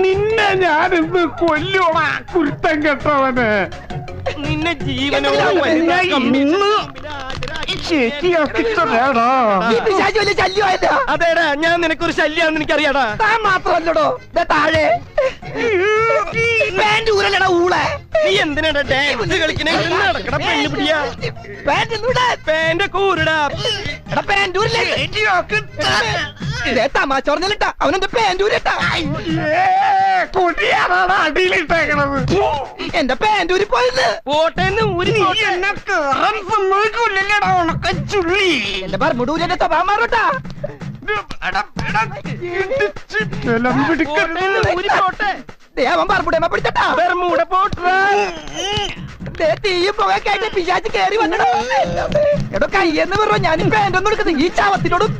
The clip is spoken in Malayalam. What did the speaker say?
നിന്നെ ഞാനിന്ന് കൊല്ലോടാ കുരുത്തം കെട്ടവന്. നിന്നെ ജീവനോട് അതേടാ, ഞാൻ നിനക്കൊരു ശല്യാന്ന് എനിക്കറിയാടാ. താൻ മാത്രമല്ലടോ താഴെ നീ എന്തിനാടാ ഡാൻസ് കളിക്കണേ? നടക്കട പെണ്ണു പിടിയാ. പാന്റെ കൂരടാ. തമാശ പറഞ്ഞിട്ടാ അവനെന്റെ പാൻറ്റൂരിട്ടാ. അടിയിലിട്ടേക്കണത് എന്റെ പാൻറ്റൂരി പോയത്. പോട്ടേന്ന് ഊരി എന്നെ കേറാൻ സമ്മതിക്കൂല്ലല്ലേടാ ഉണക്കച്ചുള്ളി. എന്റെ ബർമുടൂരി എന്റെ സ്വഭാവം മാറൂട്ടാ. അവൻ ബർമുടേമ പിടിച്ചട്ടാ. ബർമൂട പോട്ടാ. തീയും പുകയൊക്കെ പിശാച്ച് കേറി വന്നടോ. എടോ കയ്യെന്ന് പറഞ്ഞോ ഞാൻ പാൻറ്റൊന്നും എടുക്കുന്നത് ഈ ചാവത്തിനോടും.